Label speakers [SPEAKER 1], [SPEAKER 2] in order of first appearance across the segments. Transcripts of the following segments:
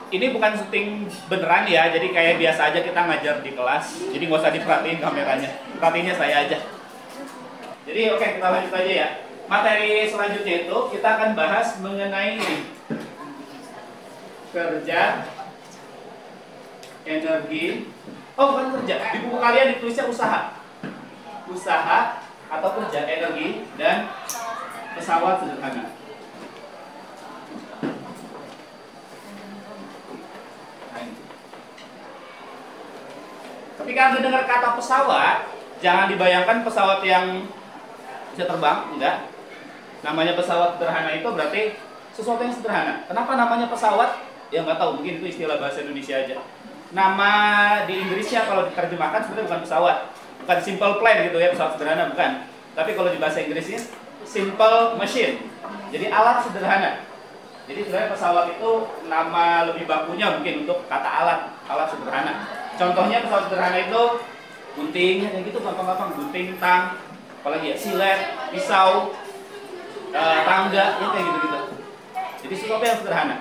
[SPEAKER 1] ini bukan syuting beneran ya, jadi kayak biasa aja kita ngajar di kelas. Jadi nggak usah diperhatiin kameranya, perhatiinnya saya aja. Jadi oke, kita lanjut aja ya. Materi selanjutnya itu kita akan bahas mengenai ini. Kerja, energi. Oh bukan kerja, di buku kalian ditulisnya usaha. Usaha atau kerja, energi, dan pesawat sederhana. Ketika Anda dengar kata pesawat, jangan dibayangkan pesawat yang bisa terbang, enggak. Namanya pesawat sederhana itu berarti sesuatu yang sederhana. Kenapa namanya pesawat? Ya nggak tahu, mungkin itu istilah bahasa Indonesia aja. Nama di Inggrisnya kalau diterjemahkan sebenarnya bukan pesawat, bukan simple plane gitu ya, pesawat sederhana bukan. Tapi kalau di bahasa Inggrisnya simple machine. Jadi alat sederhana. Jadi sebenarnya pesawat itu nama lebih bakunya mungkin untuk kata alat sederhana. Contohnya pesawat sederhana itu gunting, kayak gitu gampang-gampang, gunting, tang, apalagi ya, silet, pisau, tangga, ya kayak gitu-gitu. Jadi sesuatu yang sederhana.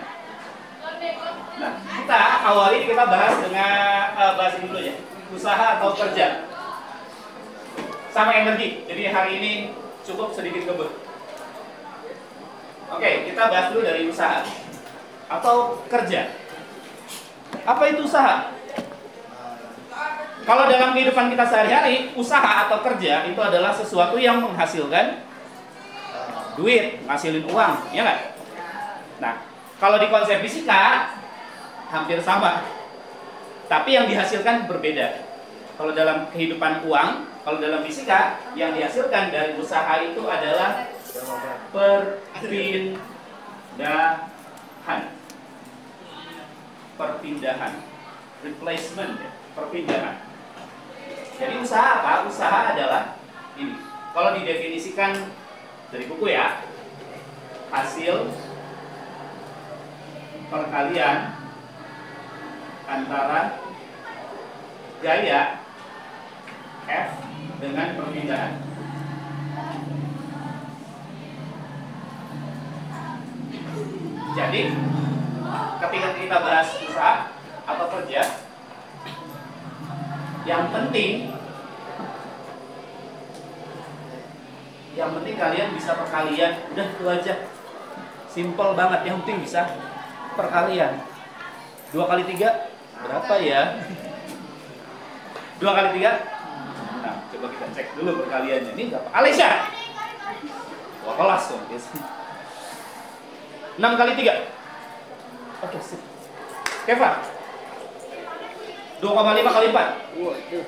[SPEAKER 1] Nah, kita bahas dengan bahas ini dulu ya, usaha atau kerja, sama energi. Jadi hari ini cukup sedikit kebut. Oke, kita bahas dulu dari usaha atau kerja. Apa itu usaha? Kalau dalam kehidupan kita sehari-hari, usaha atau kerja itu adalah sesuatu yang menghasilkan duit, menghasilin uang, ya nggak? Nah, kalau di konsep fisika hampir sama, tapi yang dihasilkan berbeda. Kalau dalam kehidupan uang, kalau dalam fisika yang dihasilkan dari usaha itu adalah perpindahan, replacement, ya, perpindahan. Jadi usaha apa? Usaha adalah ini. Kalau didefinisikan dari buku ya, hasil perkalian antara gaya F dengan perpindahan. Jadi ketika kita bahas usaha atau kerja, yang penting kalian bisa perkalian. Udah itu aja, simple banget. Yang penting bisa perkalian. 2 kali 3 berapa ya? 2 kali 3. Nah, coba kita cek dulu perkaliannya. Ini berapa? Alesya, wah kelas dong. 6 kali 3. Oke, sip. Keva, 2,5 kali 4.
[SPEAKER 2] Waduh.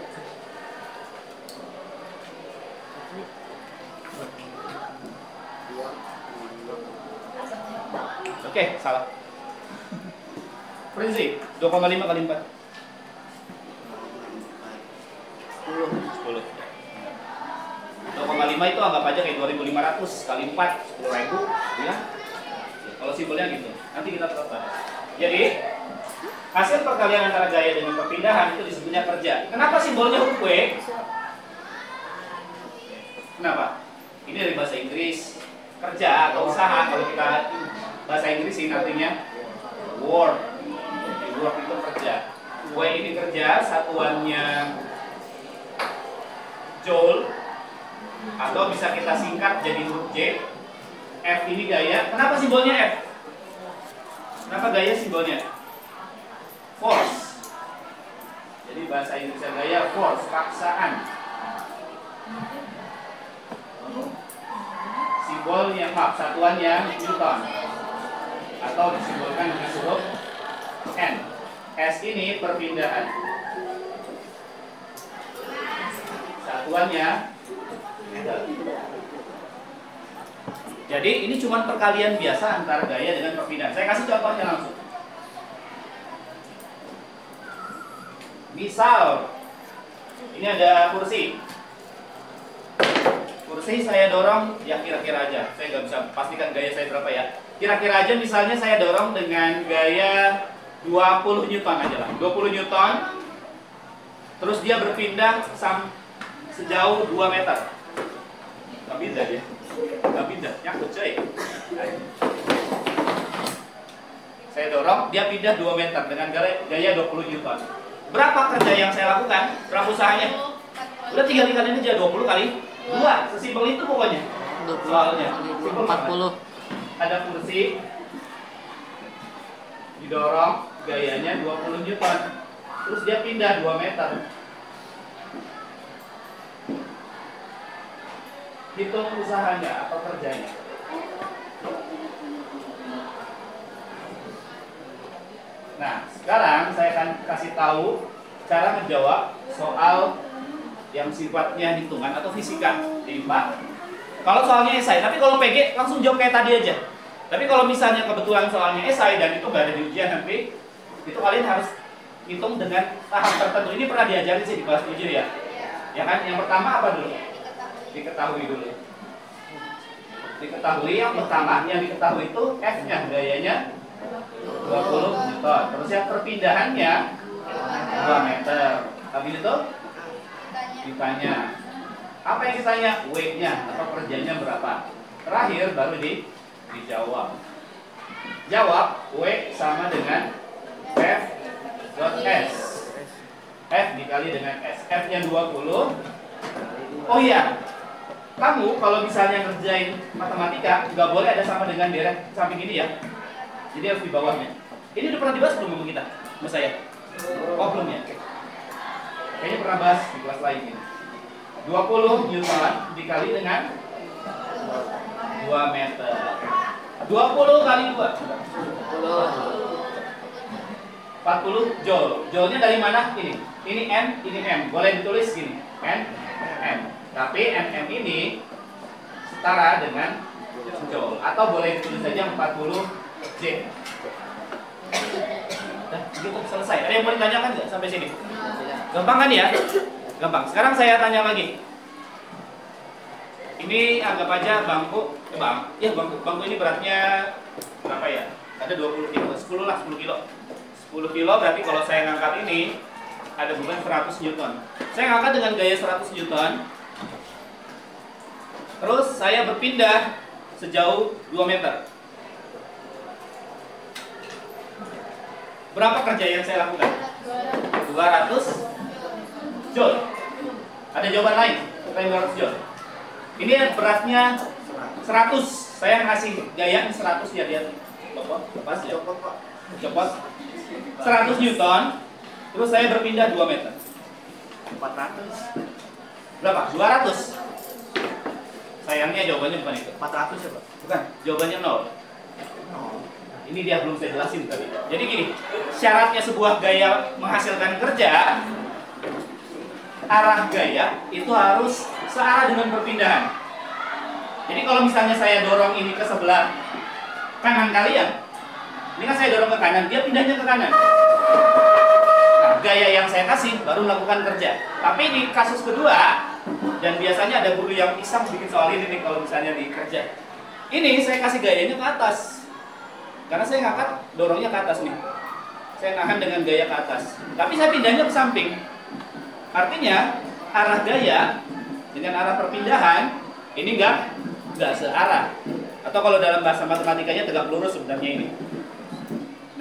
[SPEAKER 1] Oke, salah. Prinsip 2,5 kali 4. 10. 2,5 itu anggap aja kayak 2.500 kali 4, 10.000, ya. Kalau simbolnya gitu. Nanti kita tetap bahas. Jadi hasil perkalian antara gaya dengan perpindahan itu disebutnya kerja. Kenapa simbolnya huruf W? Kenapa? Ini dari bahasa Inggris. Kerja atau usaha, kalau kita bahasa Inggris ini artinya work. Work itu kerja. W ini kerja, satuannya joule, atau bisa kita singkat jadi huruf J. F ini gaya. Kenapa simbolnya F? Kenapa gaya simbolnya? Force. Jadi bahasa Indonesia gaya force, paksaan. Simbolnya, satuannya Newton, atau disimbolkan dengan huruf N. S ini perpindahan. Satuannya meter. Jadi ini cuma perkalian biasa antara gaya dengan perpindahan. Saya kasih contohnya langsung. Misal, ini ada kursi. Kursi saya dorong, ya kira-kira aja. Saya nggak bisa pastikan gaya saya berapa ya. Kira-kira aja misalnya saya dorong dengan gaya 20 Newton aja lah. 20 Newton. Terus dia berpindah sejauh 2 meter. Nggak pindah dia. Nggak pindah, nyangkut coy. Saya dorong, dia pindah 2 meter dengan gaya 20 Newton. Berapa kerja yang saya lakukan? Berapa usahanya? Udah tinggal kalian aja 20 kali 2. Sesimpel itu pokoknya. Soalnya
[SPEAKER 2] 40.
[SPEAKER 1] Ada kursi didorong, gayanya 20 Newton. Terus dia pindah 2 meter. Hitung usahanya atau kerjanya. Nah, sekarang saya akan kasih tahu cara menjawab soal yang sifatnya hitungan atau fisika. Jadi Pak, kalau soalnya esai, tapi kalau PG langsung jawab kayak tadi aja. Tapi kalau misalnya kebetulan soalnya esai dan itu nggak ada di ujian nanti, itu kalian harus hitung dengan tahap tertentu. Ini pernah diajarin sih di kelas 7 ya. Ya kan? Yang pertama apa dulu? Diketahui dulu. Diketahui yang pertama, yang diketahui itu F-nya, gayanya 20 Newton. Terus yang perpindahannya 2 meter. Habis itu ditanya. Apa yang ditanya? W-nya atau kerjanya berapa? Terakhir baru dijawab. Jawab W sama dengan F dot S. F dikali dengan S. F-nya 20. Oh iya, kamu kalau misalnya ngerjain matematika nggak boleh ada sama dengan deret samping ini ya. Jadi harus di bawahnya. Ini udah pernah dibahas belum sama kita? Sama saya? Oh belum ya? Kayaknya pernah bahas di kelas lain ini. 20 Newton dikali dengan 2 meter. 20 kali 2 40 Joule. Joule-nya dari mana? Ini N, ini M. Boleh ditulis gini, N, M. Tapi NM ini setara dengan Joule. Atau boleh ditulis saja 40 J. Nah, begitu selesai. Ada yang mau ditanyakan nggak sampai sini? Gampang kan ya? Gampang. Sekarang saya tanya lagi. Ini anggap aja bangku, bangku ini beratnya berapa ya? Ada 20 kilo, 10 lah, 10 kilo. 10 kilo berarti kalau saya ngangkat ini ada beban 100 Newton. Saya ngangkat dengan gaya 100 Newton. Terus saya berpindah sejauh 2 meter. Berapa kerja yang saya lakukan? 200 Joule. Ada jawaban lain? Selain 200 Joule. Ini beratnya 100. Saya ngasih gaya 100 ya dia. Copot. 100 Newton. Terus saya berpindah 2 meter. 400. Berapa? 200. Sayangnya jawabannya bukan itu. 400 ya Pak? Bukan. Jawabannya 0. Ini dia belum saya jelasin tadi. Jadi gini, syaratnya sebuah gaya menghasilkan kerja, arah gaya itu harus searah dengan perpindahan. Jadi kalau misalnya saya dorong ini ke sebelah kanan kalian, ini kan saya dorong ke kanan, dia pindahnya ke kanan. Nah, gaya yang saya kasih baru melakukan kerja. Tapi di kasus kedua, dan biasanya ada guru yang iseng bikin soal ini nih kalau misalnya di kerja. Ini saya kasih gayanya ke atas. Karena saya ngangkat dorongnya ke atas nih. Saya nahan dengan gaya ke atas. Tapi saya pindahnya ke samping. Artinya arah gaya dengan arah perpindahan ini enggak searah. Atau kalau dalam bahasa matematikanya tegak lurus sebenarnya ini.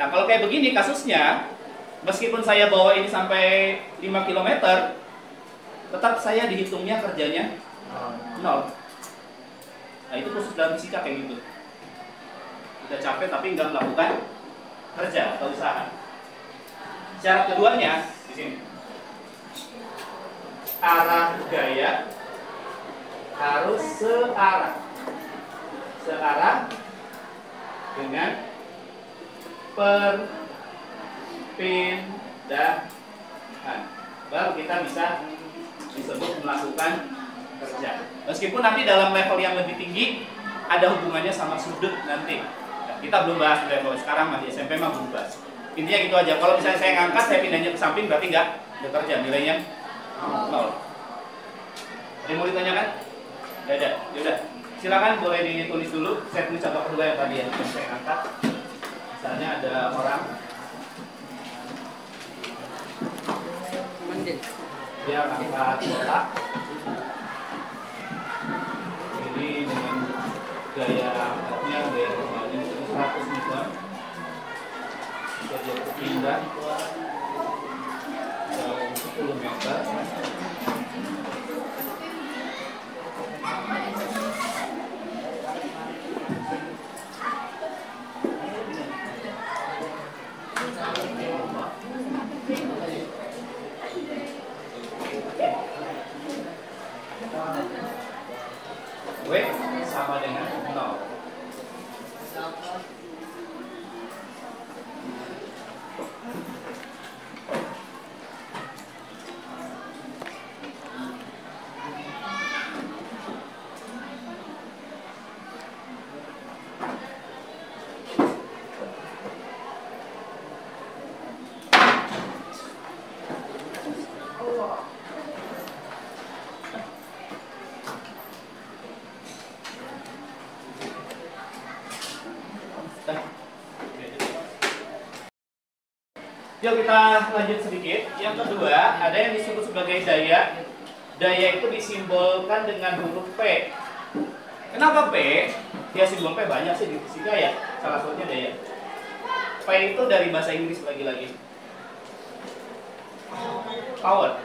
[SPEAKER 1] Nah, kalau kayak begini kasusnya, meskipun saya bawa ini sampai 5 km, tetap saya dihitungnya kerjanya 0. Nah, itu khusus dalam fisika kayak gitu. Udah capek tapi nggak melakukan kerja atau usaha. Syarat keduanya di sini. Arah gaya harus searah dengan perpindahan. Baru kita bisa disebut melakukan kerja. Meskipun nanti dalam level yang lebih tinggi ada hubungannya sama sudut nanti. Kita belum bahas di level sekarang, masih SMP mah belum bahas. Intinya gitu aja. Kalau misalnya saya ngangkat, saya pindahnya ke samping, berarti nggak bekerja, nilainya 0. Ada yang mau ditanyakan? Ya udah. Silakan boleh ditulis dulu. Saya tulis contoh kedua yang tadi yang saya angkat. Misalnya ada orang dia angkat kotak ini dengan gaya angkatnya gaya normalnya 100 Newton. Jika dia berpindah jauh 10 meter, W sama dengan 0. Yuk kita lanjut sedikit. Yang kedua, ada yang disebut sebagai daya. Daya itu disimbolkan dengan huruf P. Kenapa P? Ya simbol P banyak sih di fisika ya. Salah satunya daya. P itu dari bahasa Inggris lagi-lagi. Power.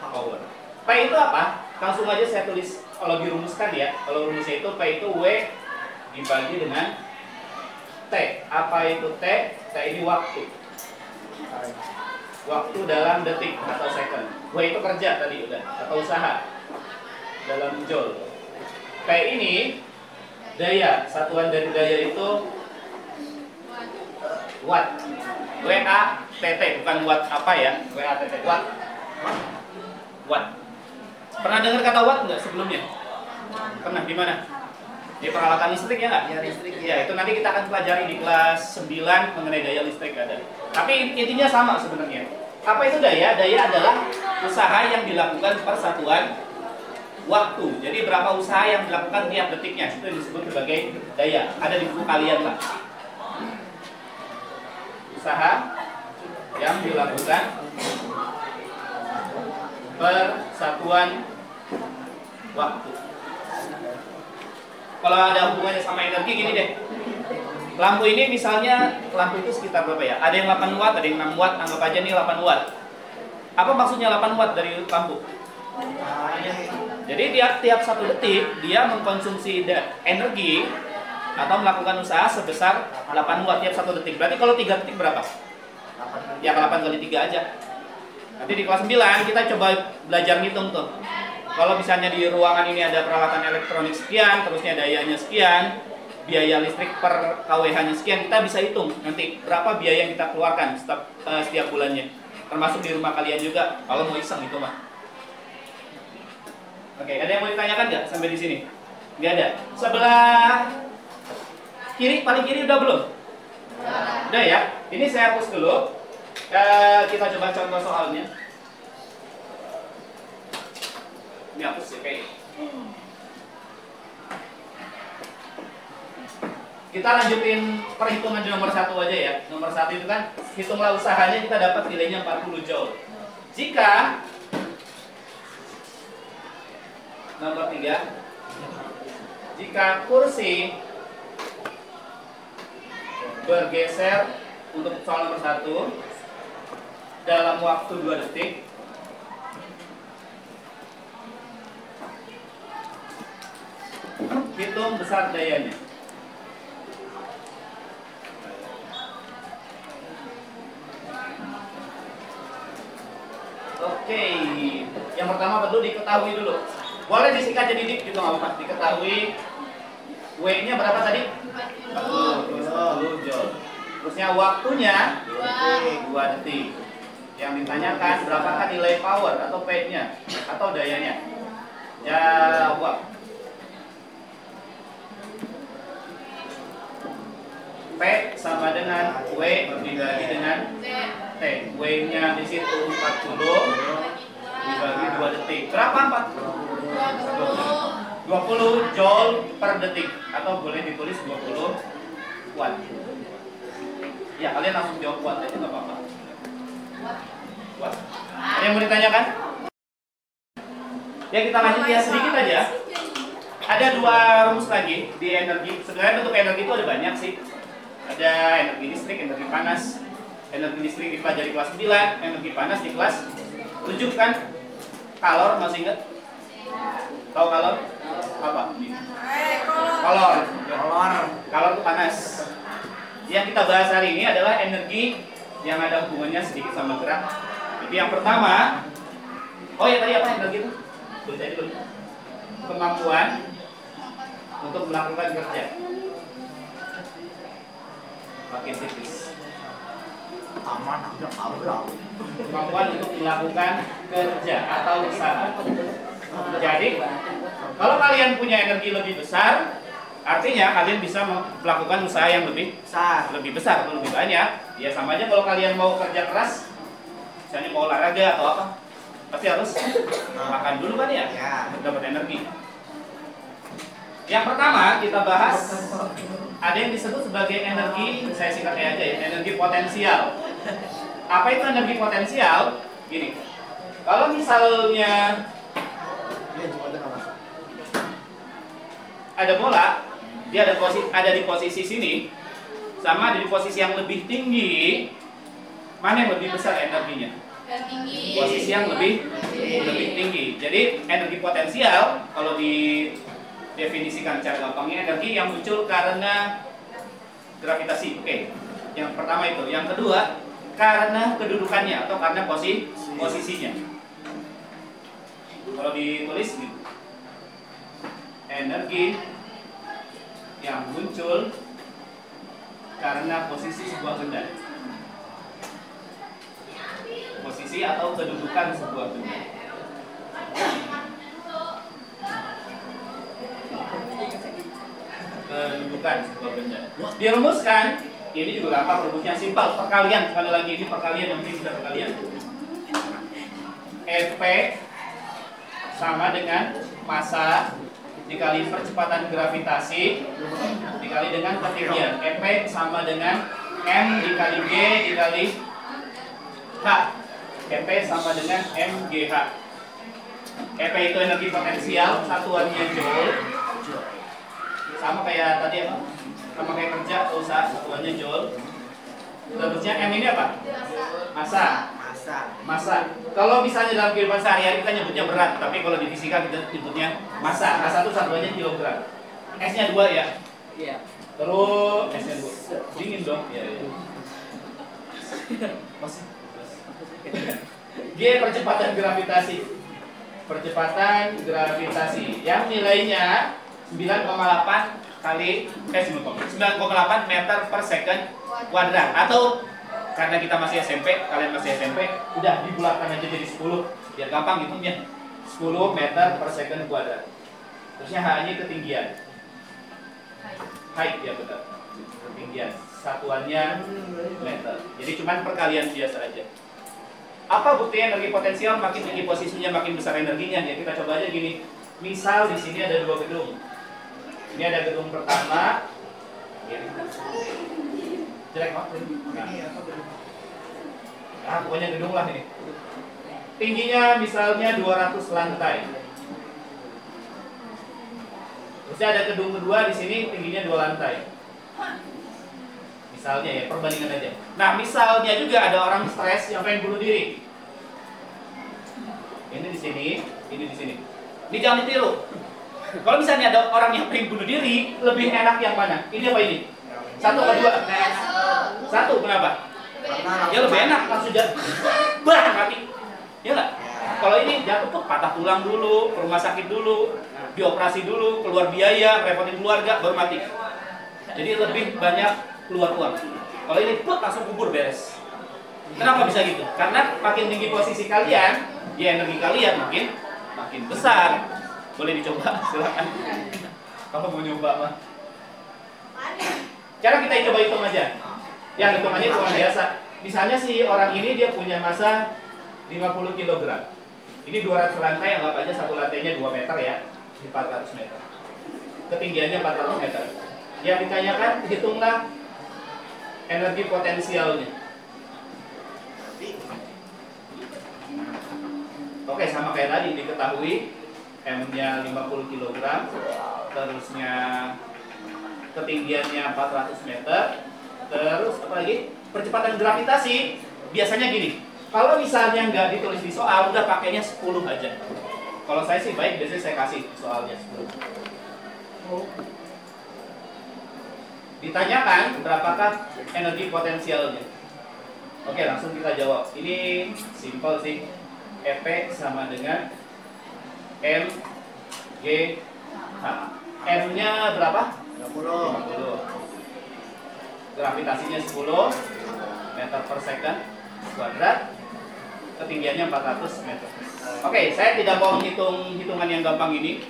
[SPEAKER 1] Power. P itu apa? Langsung aja saya tulis kalau dirumuskan ya. Kalau rumusnya itu P itu W dibagi dengan T. Apa itu T? T ini waktu. Waktu dalam detik atau second. W itu kerja tadi udah, atau usaha dalam joule. P ini daya, satuan dari daya itu watt. W-A-T-T, bukan watt apa ya? W-A-T-T, watt. Watt. Pernah dengar kata watt nggak sebelumnya? Pernah, di mana? Di peralatan listrik ya nggak? Ya listrik. Ya, itu nanti kita akan pelajari di kelas 9 mengenai daya listrik ada. Tapi intinya sama sebenarnya. Apa itu daya? Daya adalah usaha yang dilakukan per satuan waktu. Jadi berapa usaha yang dilakukan tiap detiknya, itu disebut sebagai daya. Ada di buku kalian lah. Usaha yang dilakukan per satuan waktu. Kalau ada hubungannya sama energi gini deh. Lampu ini misalnya, lampu itu sekitar berapa ya? Ada yang 8 watt, ada yang 6 watt, anggap aja nih 8 watt. Apa maksudnya 8 watt dari lampu? Jadi tiap 1 detik dia mengkonsumsi energi atau melakukan usaha sebesar 8 watt tiap 1 detik. Berarti kalau 3 detik berapa? Ya 8 kali 3 aja. Nanti di kelas 9 kita coba belajar ngitung tuh. Kalau misalnya di ruangan ini ada peralatan elektronik sekian, terusnya dayanya sekian, biaya listrik per kWh-nya sekian, kita bisa hitung nanti berapa biaya yang kita keluarkan setiap bulannya. Termasuk di rumah kalian juga, kalau mau iseng itu mah. Oke, ada yang mau ditanyakan nggak sampai di sini? Nggak ada. Sebelah kiri, paling kiri udah belum? Udah ya. Ini saya hapus dulu. Kita coba contoh soalnya. Ini hapus ya kayak. Kita lanjutin perhitungan di nomor 1 aja ya. Nomor 1 itu kan hitunglah usahanya, kita dapat nilainya 40 joule. Jika nomor 3, jika kursi bergeser untuk soal nomor 1 dalam waktu 2 detik, hitung besar dayanya. Oke, yang pertama perlu diketahui dulu. Boleh disingkat jadi dik juga nggak apa-apa. Diketahui W-nya berapa tadi? 40 joule. Terusnya waktunya 2 detik. Yang ditanyakan berapakah nilai power atau P-nya atau dayanya? Jawab. P sama dengan W dibagi dengan T. W-nya di situ 40 dibagi 2 detik. Berapa 20 joule per detik, atau boleh ditulis 20 watt. Ya, kalian langsung jawab watt aja nggak apa-apa. Watt. Ada yang mau ditanyakan? Ya, kita lanjut ya sedikit aja. Ada 2 rumus lagi di energi. Sebenarnya bentuk energi itu ada banyak sih. Ada energi listrik, energi panas. Energi listrik dipelajari kelas 9, energi panas di kelas 7 kan? Kalor masih ingat? Tahu kalor? Apa? Kalor. Kalor itu panas. Yang kita bahas hari ini adalah energi yang ada hubungannya sedikit sama gerak. Jadi yang pertama, oh ya tadi apa energi itu? Tadi dulu. Kemampuan untuk melakukan kerja. Makin tipis. Kemampuan untuk melakukan kerja atau usaha. Jadi, kalau kalian punya energi lebih besar, artinya kalian bisa melakukan usaha yang lebih besar atau lebih banyak. Ya sama aja kalau kalian mau kerja keras, misalnya mau olahraga atau apa, pasti harus makan dulu kan ya, untuk dapat energi. Yang pertama kita bahas ada yang disebut sebagai energi, saya singkatnya aja ya, energi potensial. Apa itu energi potensial? Gini, kalau misalnya ada bola, dia ada di posisi sini, sama ada di posisi yang lebih tinggi, mana yang lebih besar energinya? Posisi yang lebih tinggi. Jadi energi potensial kalau didefinisikan secara gampangnya energi yang muncul karena gravitasi. Oke. Yang pertama itu. Yang kedua karena kedudukannya atau karena posisinya. Kalau ditulis gitu. Energi yang muncul karena posisi sebuah benda. Posisi atau kedudukan sebuah benda. Kedudukan sebuah benda. Dirumuskan, ini juga gampang rumusnya, simpel, perkalian. Sekali lagi ini perkalian, yang penting sudah perkalian. Fp sama dengan massa dikali percepatan gravitasi dikali dengan ketinggian. Fp sama dengan m dikali g dikali h. Fp sama dengan mgh. Fp itu energi potensial, satuannya joule. Sama kayak tadi apa? Sama kayak kerja atau usaha, satuannya joule. Terusnya m ini apa? Massa. Kalau misalnya dalam kehidupan sehari-hari kita nyebutnya berat, tapi kalau di fisika kita nyebutnya massa. Massa itu satuannya kilogram. S-nya 2 ya? Iya. Terus S-nya 2. Dingin dong. Iya. Masih. G percepatan gravitasi. Percepatan gravitasi yang nilainya 9,8 kali 9,8 meter per second kuadrat. Atau karena kita masih SMP, kalian masih SMP, udah dibulatkan aja jadi 10 biar gampang hitungnya. 10 meter per second kuadrat. Terusnya H-nya ketinggian. Height ya betul. Ketinggian. Satuannya meter. Jadi cuman perkalian biasa aja. Apa buktinya energi potensial? Makin tinggi posisinya makin besar energinya. Ya kita coba aja gini. Misal di sini ada 2 gedung. Ini ada gedung pertama. Jelek banget. Nah, pokoknya gedung lah ini. Tingginya misalnya 200 lantai. Terus ada gedung kedua di sini tingginya 2 lantai. Misalnya ya, perbandingan aja. Nah, misalnya juga ada orang stres yang pengen bunuh diri. Ini di sini, ini di sini. Ini jangan ditiru. Kalau misalnya ada orang yang pengen bunuh diri, lebih enak yang mana? Ini apa ini? 1 atau 2? 1, kenapa? Ya lebih enak, langsung jatuh. Bah, mati. Ya nggak? Kalau ini jatuh tuh patah tulang dulu, ke rumah sakit dulu, dioperasi dulu, keluar biaya, repotin keluarga, baru mati. Jadi lebih banyak keluar uang. Kalau ini put langsung kubur beres. Kenapa bisa gitu? Karena makin tinggi posisi kalian, ya energi kalian makin besar. Boleh dicoba, silakan. Kalau mau nyoba mah. Cara kita coba hitung aja. Yang hitungannya cuma biasa. Misalnya si orang ini dia punya massa 50 kg. Ini 200 lantai, anggap aja satu lantainya 2 meter ya, 400 meter. Ketinggiannya 400 meter. Yang ditanyakan, hitunglah energi potensialnya. Oke, sama kayak tadi diketahui M-nya 50 kg, terusnya ketinggiannya 400 meter, terus apa lagi? percepatan gravitasi biasanya gini. Kalau misalnya nggak ditulis di soal, udah pakainya 10 aja. Kalau saya sih baik, biasanya saya kasih soalnya 10. Ditanyakan berapakah energi potensialnya. Oke, langsung kita jawab. Ini simple sih. EP sama dengan M G H. M-nya berapa? 50. Gravitasinya 10 meter per second kuadrat. Ketinggiannya 400 meter. Oke, saya tidak mau menghitung hitungan yang gampang ini.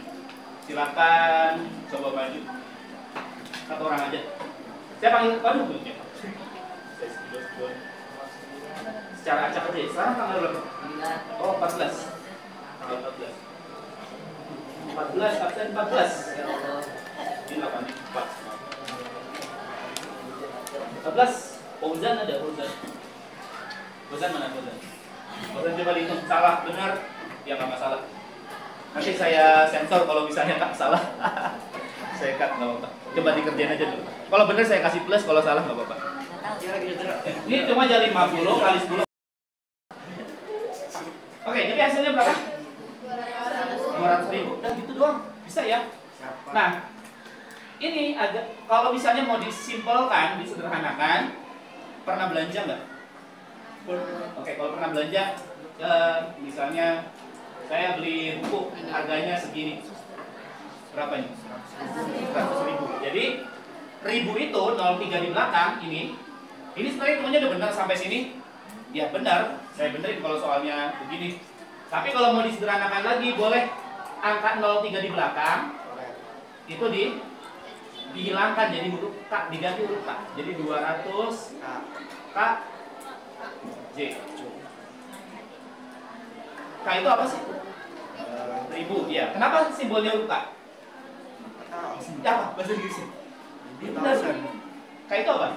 [SPEAKER 1] Silakan coba maju. Satu orang aja. Saya panggil, waduh, secara acak aja. Sekarang tanggal berapa? Oh, 14. Tanggal 14. 14, absen 14. Ini 8, 4. 14. Fauzan ada, Fauzan. Fauzan mana Fauzan? Fauzan coba dihitung, salah, benar, ya nggak masalah. Nanti saya sensor kalau misalnya nggak salah. Saya cut, nggak apa-apa. Coba dikerjain aja dulu. Kalau benar saya kasih plus, kalau salah nggak apa-apa. Ini cuma aja 50 kali 10. Oke, jadi hasilnya berapa? 200.000. Dan gitu doang, bisa ya. Nah, ini agak, kalau misalnya mau disimpelkan, disederhanakan, pernah belanja nggak? Oke, kalau pernah belanja, misalnya saya beli buku, harganya segini. Berapa ini? 100.000. Jadi, 1000 itu 03 di belakang ini sebenarnya hitungannya udah benar sampai sini. Ya benar, saya benerin kalau soalnya begini. Tapi kalau mau disederhanakan lagi, boleh angka 03 di belakang itu dihilangkan jadi huruf K, diganti huruf K. Jadi 200 K J. K itu apa sih? 1000, ya. Kenapa simbolnya huruf K? Apa bahasa Inggrisnya? Benar kan? K itu apa?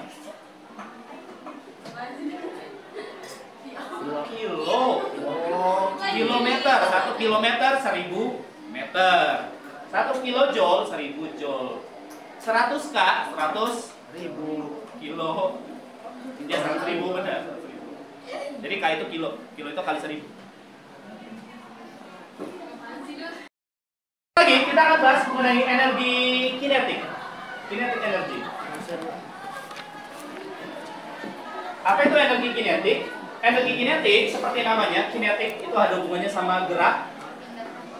[SPEAKER 1] Kilo. Kilometer. 1 kilometer 1000 meter. 1 kilojoule 1000 joule. 100 K 100.000 kilo. Ya 100.000 benar. Jadi K itu kilo. Kilo itu kali 1000. Lagi kita akan bahas mengenai energi kinetik. Kinetik energi. Apa itu energi kinetik? Energi kinetik seperti namanya, kinetik itu ada hubungannya sama gerak.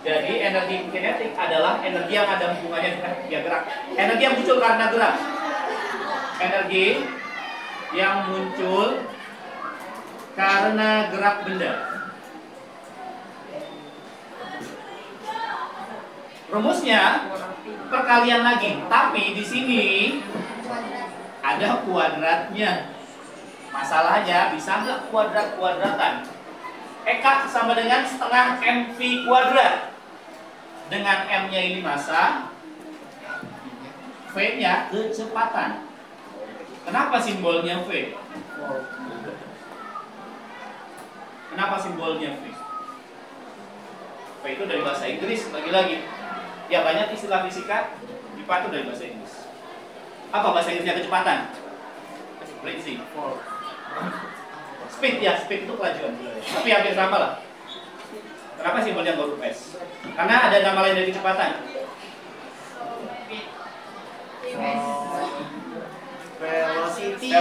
[SPEAKER 1] Jadi energi kinetik adalah energi yang ada hubungannya dengan gerak. Energi yang muncul karena gerak. Energi yang muncul karena gerak benda. Rumusnya perkalian lagi, tapi di sini ada kuadratnya. Masalahnya bisa nggak kuadrat-kuadratan? Eka sama dengan setengah mv kuadrat. Dengan m-nya ini massa, v-nya kecepatan. Kenapa simbolnya v? Kenapa simbolnya v? V itu dari bahasa Inggris lagi-lagi. Ya banyak istilah fisika IPA itu dari bahasa Inggris. Apa bahasa Inggrisnya kecepatan? Speed. Speed ya, speed itu kelajuan. Tapi hampir sama lah. Kenapa simbolnya huruf S? Karena ada nama lain dari kecepatan.
[SPEAKER 2] Velocity.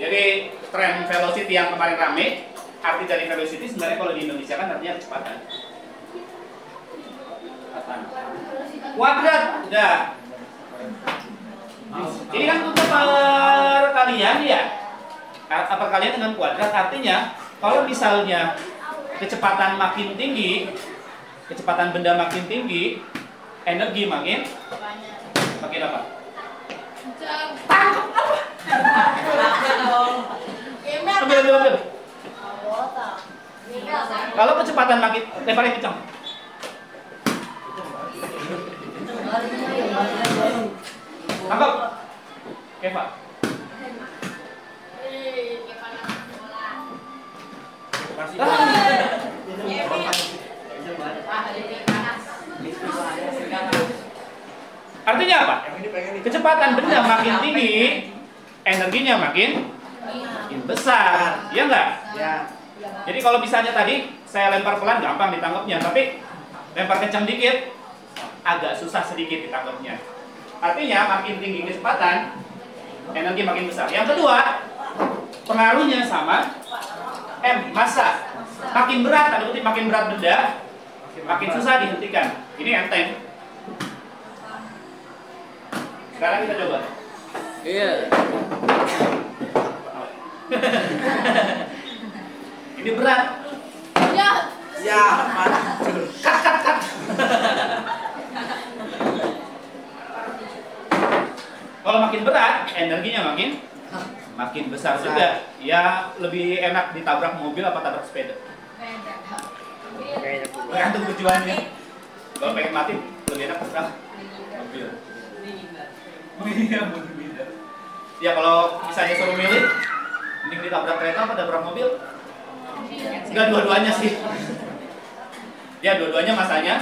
[SPEAKER 1] Jadi tren velocity yang kemarin rame, arti dari velocity sebenarnya kalau di Indonesia kan artinya kecepatan. Kuadrat, udah. Ini kan untuk perkalian ya. Perkalian dengan kuadrat artinya kalau misalnya kecepatan makin tinggi, kecepatan benda makin tinggi, energi makin apa? Tangkap apa? Ambil. Kalau kecepatan makin, lemparin kencang. Tangkap. Keva.
[SPEAKER 2] Artinya apa? Kecepatan benda makin tinggi, energinya makin
[SPEAKER 1] besar, ya enggak?
[SPEAKER 2] Ya.
[SPEAKER 1] Jadi kalau misalnya tadi saya lempar pelan gampang ditangkapnya, tapi lempar kencang dikit agak susah sedikit ditangkapnya. Artinya makin tinggi kecepatan, energi makin besar. Yang kedua, pengaruhnya sama M, massa. Makin berat, tanda kutip makin berat benda, makin susah dihentikan. Ini enteng. Sekarang kita coba.
[SPEAKER 3] Iya.
[SPEAKER 1] Ini berat.
[SPEAKER 4] Ya.
[SPEAKER 2] Ya, manjur.
[SPEAKER 1] Cut. Kalau makin berat, energinya makin besar juga. Ya lebih enak ditabrak mobil apa tabrak sepeda? Tergantung tujuannya. Kalau pengen mati, lebih enak tabrak mobil. Iya, beda. Ya kalau misalnya suruh milih, mending ditabrak kereta apa tabrak mobil? Enggak, dua-duanya sih. Ya dua-duanya masanya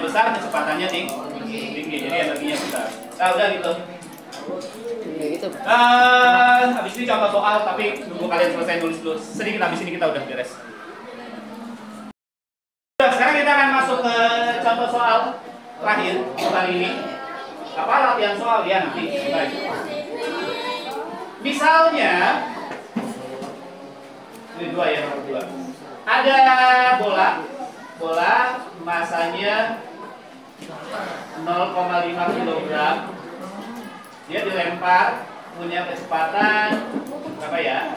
[SPEAKER 1] besar, kecepatannya tinggi, jadi energinya besar. Nah udah gitu.
[SPEAKER 3] Ya gitu.
[SPEAKER 1] Habis ini contoh soal, tapi nunggu kalian selesai nulis dulu. Sedikit habis ini kita udah beres. Udah, sekarang kita akan masuk ke contoh soal terakhir kali ini. Apa latihan soal ya nanti. Baik. Misalnya, ini dua ya, nomor 2. Ada bola masanya 0,5 kg. Dia dilempar, punya kecepatan berapa ya?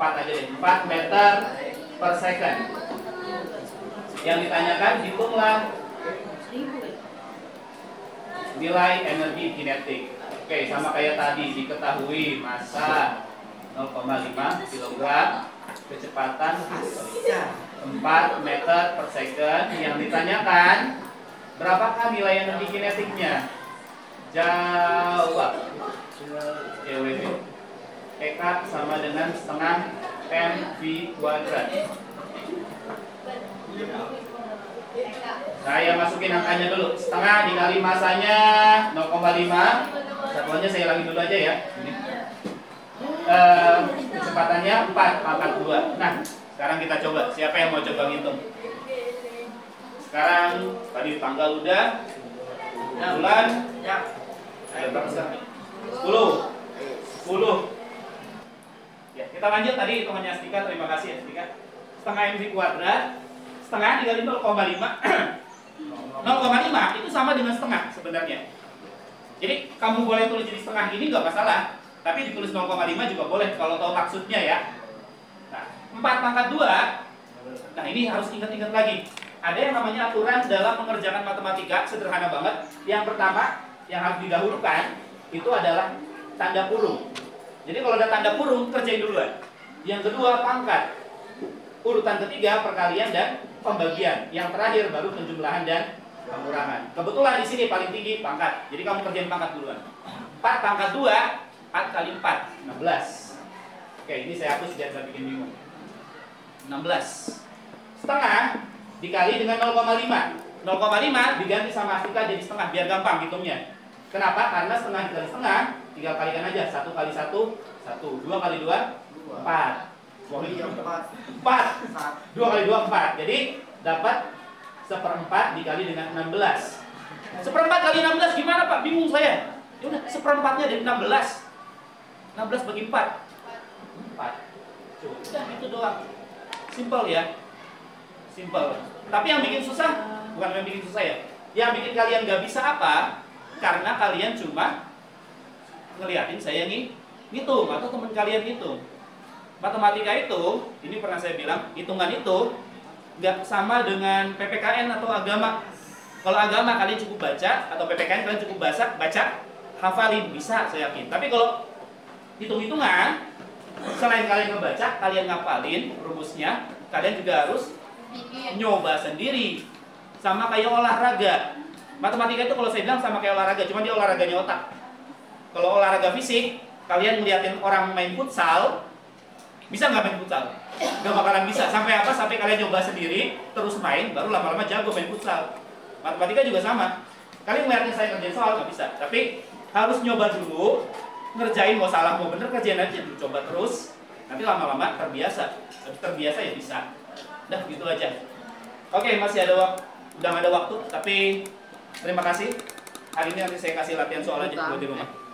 [SPEAKER 1] 4 aja deh, 4 meter per second. Yang ditanyakan, hitunglah nilai energi kinetik. Oke, sama kayak tadi, diketahui massa 0,5 kg, kecepatan 4 meter per second. Yang ditanyakan, berapakah nilai energi kinetiknya? Jawab. EWB. EK sama dengan setengah mv kuadrat. Saya masukin angkanya dulu. Setengah dikali masanya 0,5. Satuannya saya ulangi dulu aja ya. Ini. Kecepatannya 4 pangkat 2. Nah, sekarang kita coba. Siapa yang mau coba ngitung? Sekarang tadi tanggal udah, bulan, ya. 10. Ya, kita lanjut tadi hitungannya Astika. Terima kasih Astika. Setengah mv kuadrat, setengah dikali 0,5. 0,5 itu sama dengan setengah sebenarnya. Jadi kamu boleh tulis jadi setengah ini nggak masalah, tapi ditulis 0,5 juga boleh kalau tahu maksudnya ya. Nah, 4 pangkat 2. Nah, ini harus ingat-ingat lagi. Ada yang namanya aturan dalam mengerjakan matematika, sederhana banget. Yang pertama yang harus didahulukan itu adalah tanda kurung. Jadi kalau ada tanda kurung, kerjain duluan. Yang kedua pangkat. Urutan ketiga perkalian dan pembagian. Yang terakhir baru penjumlahan dan pengurangan. Kebetulan di sini paling tinggi pangkat. Jadi kamu kerjain pangkat duluan. 4 pangkat 2, 4 kali 4, 16. Oke, ini saya hapus biar saya bikin bingung. 16. Setengah dikali dengan 0,5. 0,5 diganti sama Astika jadi setengah biar gampang hitungnya. Kenapa? Karena setengah dikali setengah, tinggal kalikan aja. 1 kali 1, 1. 2 kali 2, 4. 4. 2 kali 2, 4. Jadi dapat 1/4 dikali dengan 16. 1/4 kali 16 gimana Pak? Bingung saya. Ya udah, 1/4-nya dari 16. 16 bagi 4. 4. Coba. Udah gitu doang. Simple ya. Simple. Tapi yang bikin susah, bukan yang bikin susah ya. Yang bikin kalian gak bisa apa? Karena kalian cuma ngeliatin saya ngitung atau teman kalian ngitung. Matematika itu, ini pernah saya bilang, hitungan itu nggak sama dengan PPKN atau agama. Kalau agama kalian cukup baca, atau PPKN kalian cukup baca, hafalin, bisa saya yakin. Tapi kalau hitung-hitungan, selain kalian ngebaca, kalian ngapalin rumusnya, kalian juga harus nyoba sendiri. Sama kayak olahraga. Matematika itu kalau saya bilang sama kayak olahraga, cuma dia olahraganya otak. Kalau olahraga fisik, kalian ngeliatin orang main futsal, bisa nggak main futsal? Nggak bakalan bisa. Sampai apa? Sampai kalian nyoba sendiri, terus main, baru lama-lama jago main futsal. Matematika juga sama. Kalian ngeliatin saya kerjain soal nggak bisa, tapi harus nyoba dulu, ngerjain, mau salah mau bener kerjain aja, coba terus. Nanti lama-lama terbiasa. Habis terbiasa ya bisa. Udah gitu aja. Oke, masih ada waktu, udah nggak ada waktu, tapi terima kasih. Hari ini nanti saya kasih latihan soal aja buat di rumah.